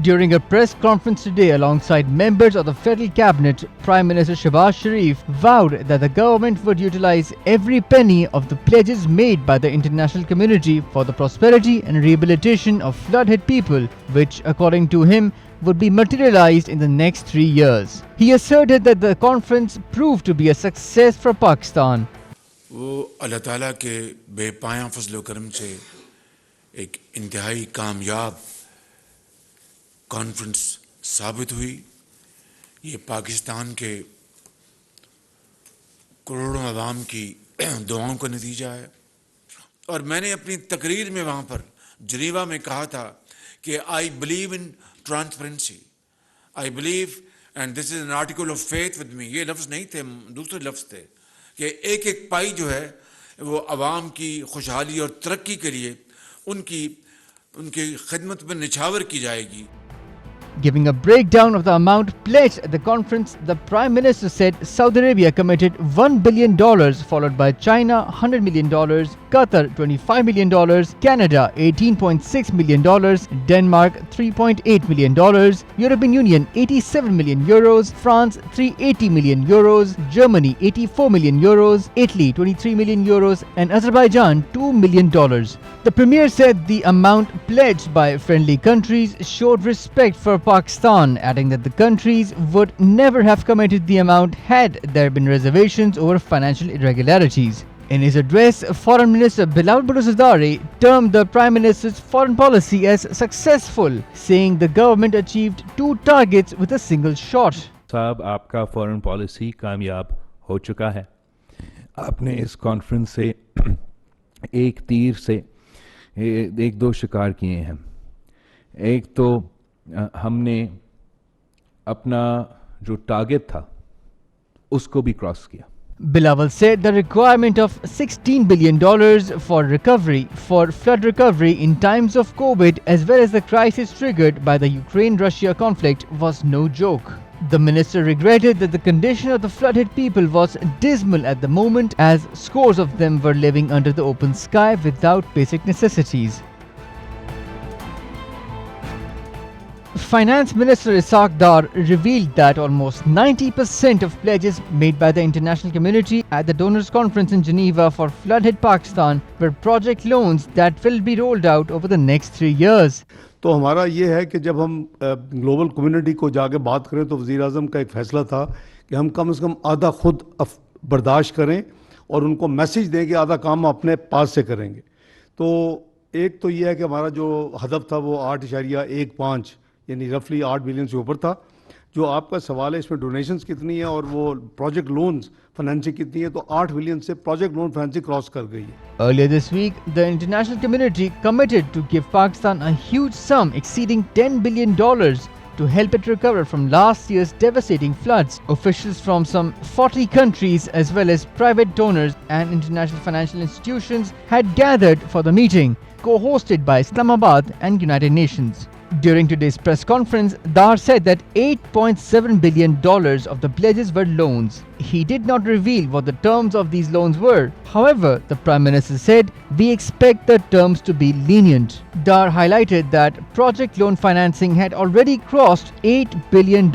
During a press conference today alongside members of the federal cabinet, Prime Minister Sharif vowed that the government would utilize every penny of the pledges made by the international community for the prosperity and rehabilitation of flood-hit people, which, according to him, would be materialized in the next 3 years. He asserted that the conference proved to be a success for Pakistan. वो अल्लाह ताला के बेपाया फजल करम से एक इंतहाई कामयाब conference साबित हुई। ये पाकिस्तान के करोड़ों अवाम की दुआओं का नतीजा है। और मैंने अपनी तकरीर में वहाँ पर जनीवा में कहा था कि I believe in transparency, I believe, and this is an article of faith with me. ये लफ्ज़ नहीं थे, दूसरे लफ्ज़ थे कि एक एक पाई जो है वो अवाम की खुशहाली और तरक्की के लिए उनकी खिदमत में निछावर की जाएगी। Giving a breakdown of the amount pledged at the conference, the Prime Minister said Saudi Arabia committed $1 billion, followed by China $100 million, Qatar $25 million, Canada $18.6 million, Denmark $3.8 million, European Union €87 million, France €380 million, Germany €84 million, Italy €23 million, and Azerbaijan $2 million. The Premier said the amount pledged by friendly countries showed respect for Pakistan, adding that the countries would never have committed the amount had there been reservations over financial irregularities. In his address, Foreign Minister Bilal Bhutto Zardari termed the Prime Minister's foreign policy as successful, saying the government achieved 2 targets with a single shot. साहब, आपका foreign policy कामयाब हो चुका है। आपने इस conference से एक तीर से एक दो शिकार किए हैं। एक तो हमने अपना जो टारगेट था उसको भी क्रॉस किया। Bilawal said the requirement of $16 billion for flood recovery in times of COVID, as well as the crisis triggered by the Ukraine-Russia conflict, was no joke. The minister regretted that the condition of the flood-hit people was dismal at the moment, as scores of them were living under the open sky without basic necessities. Finance Minister Ishaq Dar revealed that almost 90% of pledges made by the international community at the Donors Conference in Geneva for flood-hit Pakistan were project loans that will be rolled out over the next 3 years. तो हमारा ये है कि जब हम global community को जाके बात करें तो वज़ीर आज़म का एक फ़ैसला था कि हम कम से कम आधा खुद बर्दाश्त करें और उनको मैसेज दें कि आधा काम अपने पास से करेंगे। तो एक तो ये है कि हमारा जो हदफ था वो 8.15 यानी रफली 8 बिलियन से ऊपर था। जो आपका सवाल है इसमें डोनेशंस कितनी है और वो प्रोजेक्ट लोन्स फाइनेंसिंग कितनी है, तो 8 बिलियन से प्रोजेक्ट लोन फाइनेंसिंग क्रॉस कर गई है। Earlier this week, the international community committed to give Pakistan a huge sum exceeding $10 billion to help it recover from last year's devastating floods. Officials from some 40 countries as well as private donors and international financial institutions had gathered for the meeting, co-hosted by Islamabad and United Nations. During today's press conference, Dar said that $8.7 billion of the pledges were loans. He did not reveal what the terms of these loans were. However, the Prime Minister said, "We expect the terms to be lenient." Dar highlighted that project loan financing had already crossed $8 billion,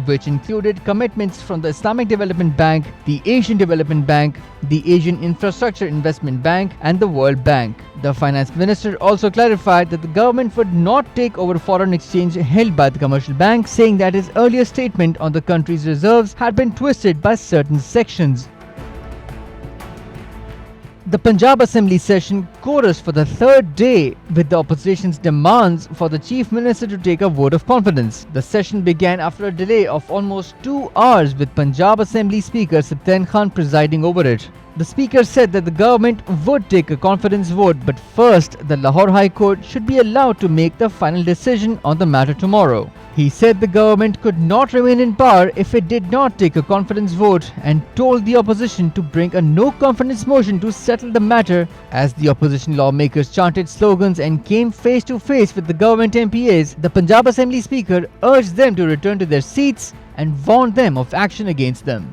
which included commitments from the Islamic Development Bank, the Asian Development Bank, the Asian Infrastructure Investment Bank, and the World Bank. The Finance Minister also clarified that the government would not take over foreign exchange held by the commercial bank, saying that his earlier statement on the country's reserves had been twisted by certain sections. The Punjab Assembly session chorused for the 3rd day with the opposition's demands for the Chief Minister to take a vote of confidence. The session began after a delay of almost 2 hours, with Punjab Assembly Speaker Saptain Khan presiding over it. The Speaker said that the government would take a confidence vote, but first the Lahore High Court should be allowed to make the final decision on the matter tomorrow. He said the government could not remain in power if it did not take a confidence vote, and told the opposition to bring a no confidence motion to settle the matter. As the opposition lawmakers chanted slogans and came face to face with the government MPAs, the Punjab Assembly Speaker urged them to return to their seats and warned them of action against them.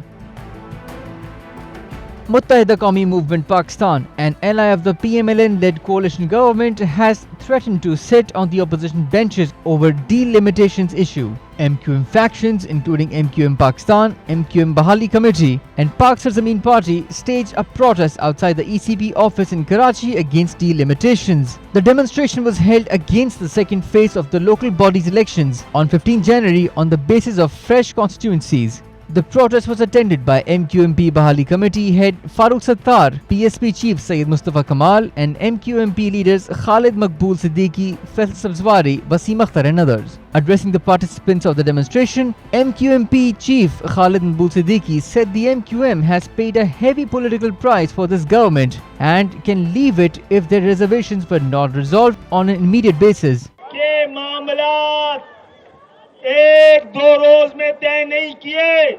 Muttahida Qawmi Movement Pakistan, an ally of the PMLN-led coalition government, has threatened to sit on the opposition benches over delimitations issue. MQM factions including MQM Pakistan, MQM Bahali Committee and Pak Sar Zameen Party staged a protest outside the ECP office in Karachi against delimitations. The demonstration was held against the second phase of the local bodies elections on 15 January on the basis of fresh constituencies. The protest was attended by MQMP Bahali Committee head Farooq Sattar, PSP chief Syed Mustafa Kamal and MQMP leaders Khalid Maqbool Siddiqui, Faisal Sabzwari, Wasim Akhtar and others. Addressing the participants of the demonstration, MQMP chief Khalid Maqbool Siddiqui said the MQM has paid a heavy political price for this government and can leave it if their reservations were not resolved on an immediate basis. एक दो रोज में तय नहीं किए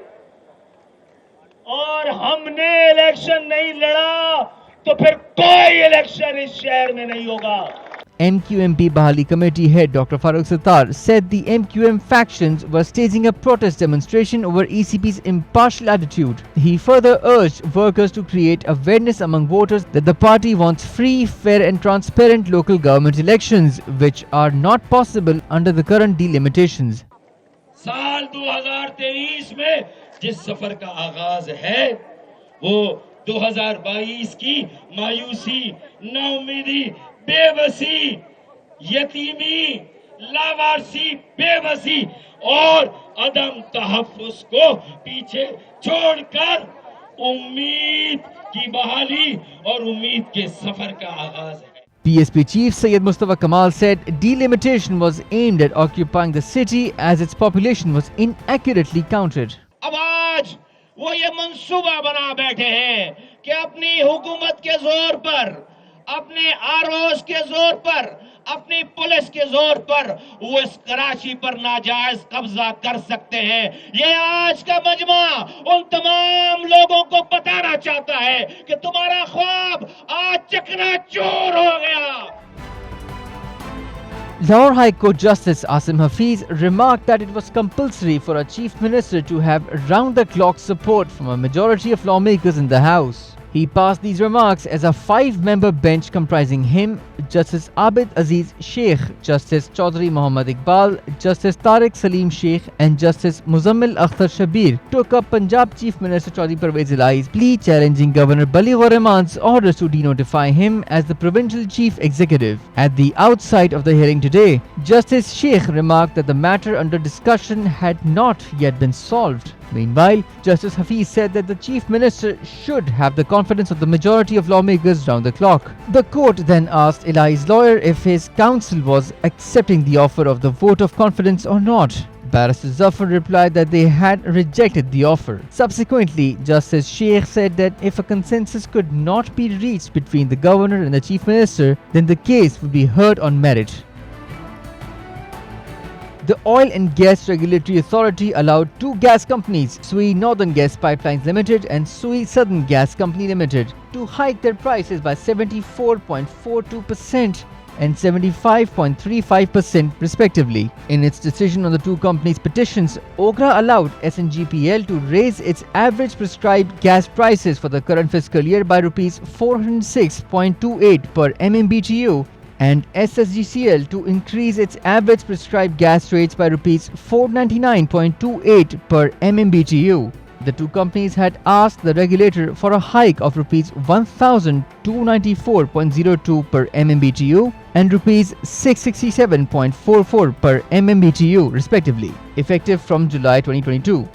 और हमने election नहीं लड़ा तो फिर कोई इलेक्शन इस शहर में नहीं होगा. MQMP Bahali Committee head Dr. Farooq Sattar said the MQM factions were staging a protest demonstration over ECP's impartial attitude. He further urged workers to create awareness among voters that the party wants free, fair and transparent local government elections, which are not possible under the current delimitations. साल 2023 में जिस सफर का आगाज है वो 2022 की मायूसी, नाउमीदी, बेबसी, यतीमी, लावारसी, बेबसी और अदम तहफ्फुज़ को पीछे छोड़कर उम्मीद की बहाली और उम्मीद के सफर का आगाज है. PSP chief Syed Mustafa Kamal said delimitation was aimed at occupying the city as its population was inaccurately counted. अब आज वो ये मंसूबा बना बैठे हैं कि अपनी हुकूमत के जोर पर, अपने आरओस के जोर पर, अपनी पुलिस के जोर पर वो इस कराची पर नाजायज कब्जा कर सकते हैं. ये आज का मजमा उन तमाम लोगों को बताना चाहता है कि तुम्हारा ख्वाब आज चकनाचूर हो गया. Lahore High Court Justice Asim Hafiz remarked that it was compulsory for a chief minister to have round-the-clock support from a majority of lawmakers in the House. He passed these remarks as a 5-member bench comprising him, Justice Abid Aziz Sheikh, Justice Chaudhry Muhammad Iqbal, Justice Tariq Salim Sheikh and Justice Muzammil Akhtar Shabir took up Punjab Chief Minister Chaudhry Parvez Ilai's plea challenging Governor Baligh Rahman's orders to denotify him as the provincial chief executive. At the outset of the hearing today, Justice Sheikh remarked that the matter under discussion had not yet been solved. Meanwhile, Justice Hafiz said that the Chief Minister should have the confidence of the majority of lawmakers round the clock. The court then asked Eli's lawyer if his counsel was accepting the offer of the vote of confidence or not. Barrister Zafar replied that they had rejected the offer. Subsequently, Justice Sheikh said that if a consensus could not be reached between the Governor and the Chief Minister, then the case would be heard on merit. The Oil and Gas Regulatory Authority allowed 2 gas companies, Sui Northern Gas Pipelines Limited and Sui Southern Gas Company Limited, to hike their prices by 74.42% and 75.35% respectively. In its decision on the 2 companies' petitions, OGRA allowed SNGPL to raise its average prescribed gas prices for the current fiscal year by Rs 406.28 per MMBTU and SSGCL to increase its average prescribed gas rates by Rs 499.28 per MMBTU. The 2 companies had asked the regulator for a hike of Rs 1,294.02 per MMBTU and Rs 667.44 per MMBTU respectively, effective from July 2022.